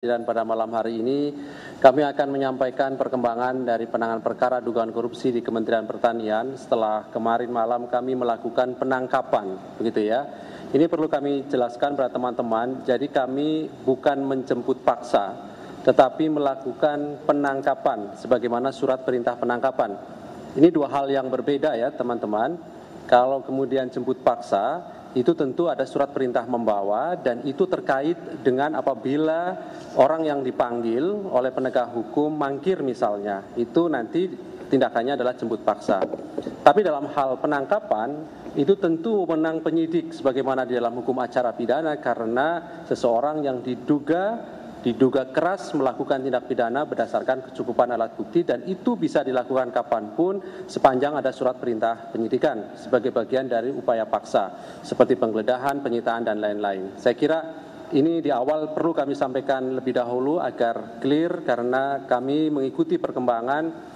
Dan pada malam hari ini kami akan menyampaikan perkembangan dari penanganan perkara dugaan korupsi di Kementerian Pertanian setelah kemarin malam kami melakukan penangkapan, begitu ya. Ini perlu kami jelaskan pada teman-teman, jadi kami bukan menjemput paksa, tetapi melakukan penangkapan sebagaimana surat perintah penangkapan. Ini dua hal yang berbeda ya teman-teman. Kalau kemudian jemput paksa, itu tentu ada surat perintah membawa dan itu terkait dengan apabila orang yang dipanggil oleh penegak hukum mangkir misalnya, itu nanti tindakannya adalah jemput paksa. Tapi dalam hal penangkapan itu tentu wewenang penyidik sebagaimana di dalam hukum acara pidana karena seseorang yang diduga keras melakukan tindak pidana berdasarkan kecukupan alat bukti dan itu bisa dilakukan kapanpun sepanjang ada surat perintah penyidikan sebagai bagian dari upaya paksa seperti penggeledahan, penyitaan dan lain-lain. Saya kira ini di awal perlu kami sampaikan lebih dahulu agar clear karena kami mengikuti perkembangan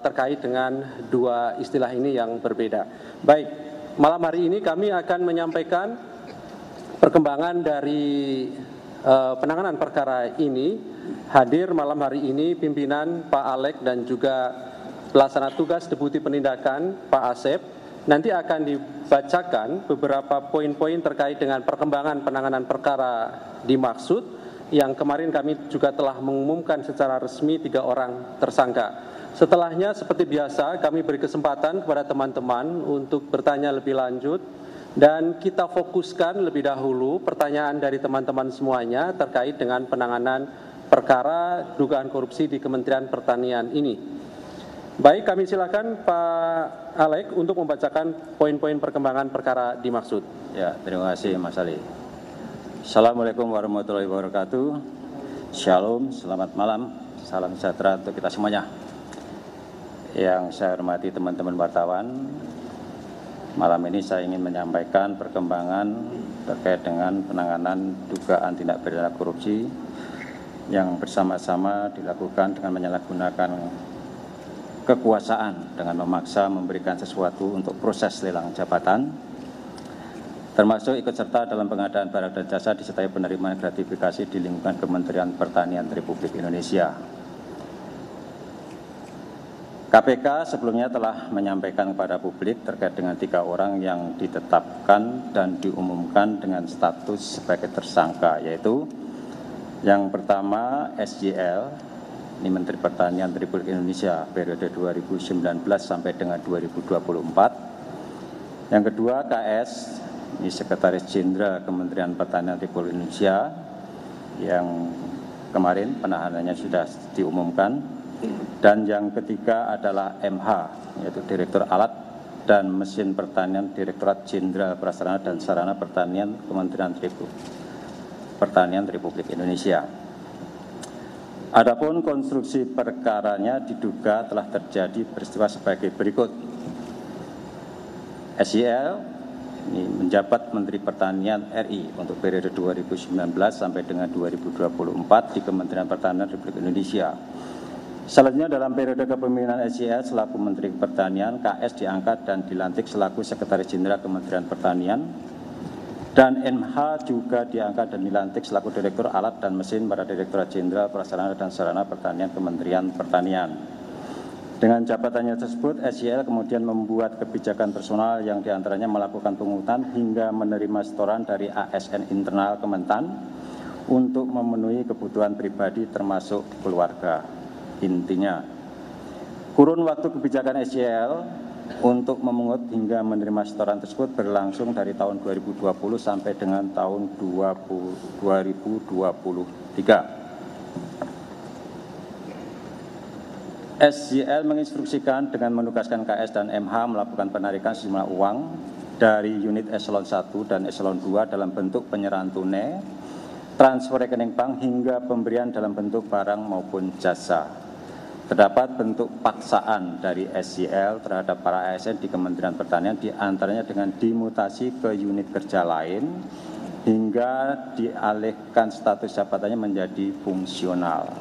terkait dengan dua istilah ini yang berbeda. Baik, malam hari ini kami akan menyampaikan perkembangan dari penanganan perkara ini. Hadir malam hari ini pimpinan Pak Alek dan juga pelaksana tugas Deputi Penindakan Pak Asep. Nanti akan dibacakan beberapa poin-poin terkait dengan perkembangan penanganan perkara dimaksud yang kemarin kami juga telah mengumumkan secara resmi 3 orang tersangka. Setelahnya seperti biasa kami beri kesempatan kepada teman-teman untuk bertanya lebih lanjut. Dan kita fokuskan lebih dahulu pertanyaan dari teman-teman semuanya terkait dengan penanganan perkara dugaan korupsi di Kementerian Pertanian ini. Baik, kami silakan Pak Alek untuk membacakan poin-poin perkembangan perkara dimaksud. Ya, terima kasih Mas Ali. Assalamualaikum warahmatullahi wabarakatuh. Shalom, selamat malam, salam sejahtera untuk kita semuanya. Yang saya hormati teman-teman wartawan, malam ini saya ingin menyampaikan perkembangan terkait dengan penanganan dugaan tindak pidana korupsi yang bersama-sama dilakukan dengan menyalahgunakan kekuasaan dengan memaksa memberikan sesuatu untuk proses lelang jabatan, termasuk ikut serta dalam pengadaan barang dan jasa disertai penerimaan gratifikasi di lingkungan Kementerian Pertanian Republik Indonesia. KPK sebelumnya telah menyampaikan kepada publik terkait dengan 3 orang yang ditetapkan dan diumumkan dengan status sebagai tersangka, yaitu yang pertama SJL, ini Menteri Pertanian Republik Indonesia periode 2019 sampai dengan 2024. Yang kedua KS, ini Sekretaris Jenderal Kementerian Pertanian Republik Indonesia yang kemarin penahanannya sudah diumumkan. Dan yang ketiga adalah MH, yaitu Direktur Alat dan Mesin Pertanian Direktorat Jenderal Prasarana dan Sarana Pertanian Kementerian Pertanian Republik Indonesia. Adapun konstruksi perkaranya diduga telah terjadi peristiwa sebagai berikut. SJL ini menjabat Menteri Pertanian RI untuk periode 2019 sampai dengan 2024 di Kementerian Pertanian Republik Indonesia. Selanjutnya dalam periode kepemimpinan SJL selaku Menteri Pertanian, KS diangkat dan dilantik selaku Sekretaris Jenderal Kementerian Pertanian, dan MH juga diangkat dan dilantik selaku Direktur Alat dan Mesin pada Direktorat Jenderal Prasarana dan Sarana Pertanian Kementerian Pertanian. Dengan jabatannya tersebut, SJL kemudian membuat kebijakan personal yang diantaranya melakukan pungutan hingga menerima setoran dari ASN internal Kementan untuk memenuhi kebutuhan pribadi termasuk keluarga. Intinya, kurun waktu kebijakan SJL untuk memungut hingga menerima setoran tersebut berlangsung dari tahun 2020 sampai dengan tahun 2023. SJL menginstruksikan dengan menugaskan KS dan MH melakukan penarikan sejumlah uang dari unit eselon 1 dan eselon 2 dalam bentuk penyerahan tunai, transfer rekening bank hingga pemberian dalam bentuk barang maupun jasa. Terdapat bentuk paksaan dari SJL terhadap para ASN di Kementerian Pertanian, diantaranya dengan dimutasi ke unit kerja lain hingga dialihkan status jabatannya menjadi fungsional.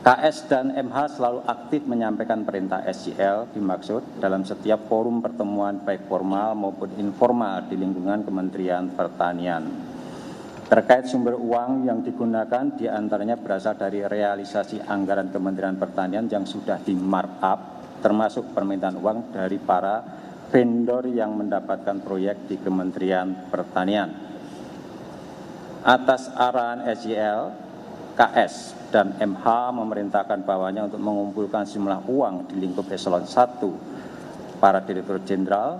KS dan MH selalu aktif menyampaikan perintah SJL dimaksud dalam setiap forum pertemuan baik formal maupun informal di lingkungan Kementerian Pertanian. Terkait sumber uang yang digunakan diantaranya berasal dari realisasi anggaran Kementerian Pertanian yang sudah di markup, termasuk permintaan uang dari para vendor yang mendapatkan proyek di Kementerian Pertanian. Atas arahan SYL, KS, dan MH memerintahkan bawahannya untuk mengumpulkan jumlah uang di lingkup eselon 1, para direktur jenderal,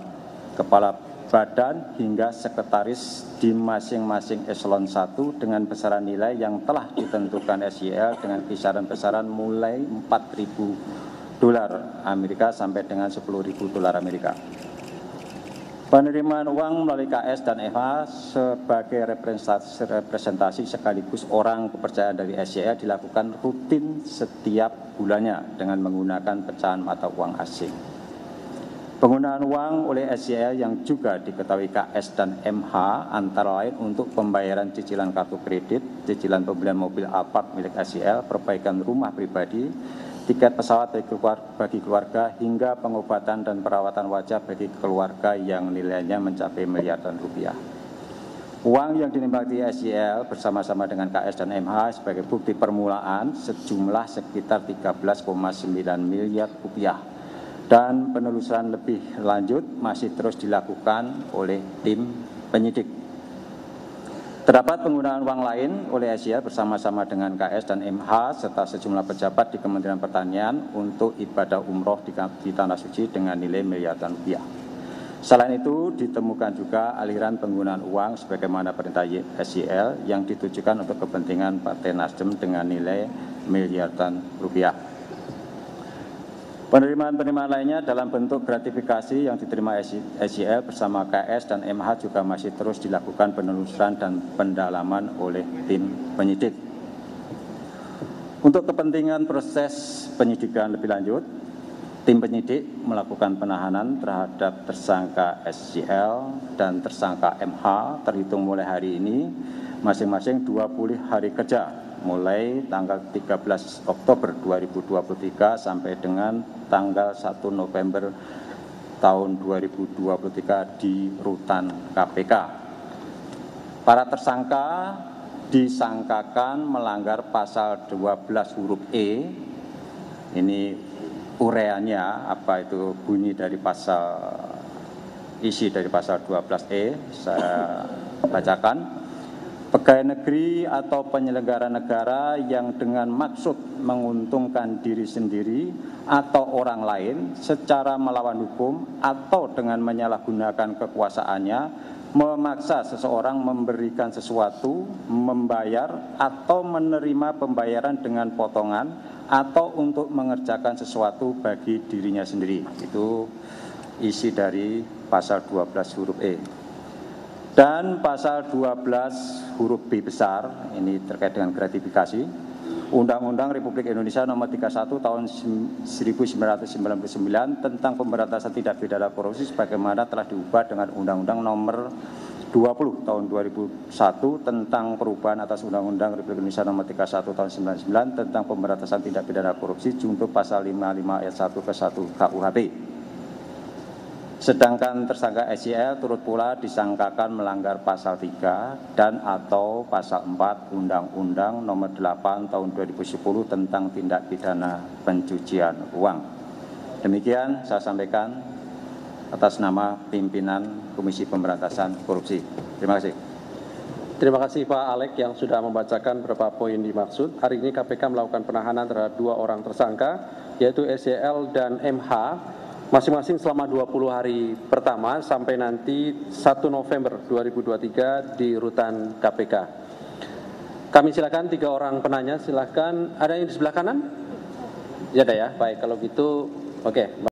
kepala badan hingga sekretaris di masing-masing eselon 1 dengan besaran nilai yang telah ditentukan SYL dengan kisaran besaran mulai $4.000 Amerika sampai dengan $10.000 Amerika. Penerimaan uang melalui KS dan MH sebagai representasi sekaligus orang kepercayaan dari SYL dilakukan rutin setiap bulannya dengan menggunakan pecahan mata uang asing. Penggunaan uang oleh SYL yang juga diketahui KS dan MH antara lain untuk pembayaran cicilan kartu kredit, cicilan pembelian mobil Alphard milik SYL, perbaikan rumah pribadi, tiket pesawat bagi keluarga, hingga pengobatan dan perawatan wajah bagi keluarga yang nilainya mencapai miliaran rupiah. Uang yang dinikmati SYL bersama-sama dengan KS dan MH sebagai bukti permulaan sejumlah sekitar 13,9 miliar rupiah. Dan penelusuran lebih lanjut masih terus dilakukan oleh tim penyidik. Terdapat penggunaan uang lain oleh SYL bersama-sama dengan KS dan MH serta sejumlah pejabat di Kementerian Pertanian untuk ibadah umroh di Tanah Suci dengan nilai miliaran rupiah. Selain itu ditemukan juga aliran penggunaan uang sebagaimana perintah SYL yang ditujukan untuk kepentingan Partai Nasdem dengan nilai miliaran rupiah. Penerimaan-penerimaan lainnya dalam bentuk gratifikasi yang diterima SYL bersama KS dan MH juga masih terus dilakukan penelusuran dan pendalaman oleh tim penyidik. Untuk kepentingan proses penyidikan lebih lanjut, tim penyidik melakukan penahanan terhadap tersangka SYL dan tersangka MH terhitung mulai hari ini masing-masing 20 hari kerja mulai tanggal 13 Oktober 2023 sampai dengan tanggal 1 November tahun 2023 di rutan KPK. Para tersangka disangkakan melanggar pasal 12 huruf E. Ini ureannya apa itu bunyi dari isi dari pasal 12E, saya bacakan. Pegawai negeri atau penyelenggara negara yang dengan maksud menguntungkan diri sendiri atau orang lain secara melawan hukum atau dengan menyalahgunakan kekuasaannya memaksa seseorang memberikan sesuatu, membayar atau menerima pembayaran dengan potongan atau untuk mengerjakan sesuatu bagi dirinya sendiri. Itu isi dari pasal 12 huruf E. Dan pasal 12 huruf B besar, ini terkait dengan gratifikasi, Undang-Undang Republik Indonesia Nomor 31 Tahun 1999 tentang pemberantasan tindak pidana korupsi sebagaimana telah diubah dengan Undang-Undang Nomor 20 Tahun 2001 tentang perubahan atas Undang-Undang Republik Indonesia Nomor 31 Tahun 1999 tentang pemberantasan tindak pidana korupsi junto pasal 55 ayat 1 ke 1 KUHP. Sedangkan tersangka SYL turut pula disangkakan melanggar pasal 3 dan atau pasal 4 Undang-Undang Nomor 8 Tahun 2010 tentang tindak pidana pencucian uang. Demikian saya sampaikan atas nama pimpinan Komisi Pemberantasan Korupsi. Terima kasih. Terima kasih Pak Alek yang sudah membacakan beberapa poin dimaksud. Hari ini KPK melakukan penahanan terhadap 2 orang tersangka, yaitu SYL dan MH, masing-masing selama 20 hari pertama sampai nanti 1 November 2023 di rutan KPK. Kami silakan 3 orang penanya, silakan. Ada yang di sebelah kanan? Ya ada ya, baik kalau gitu, oke.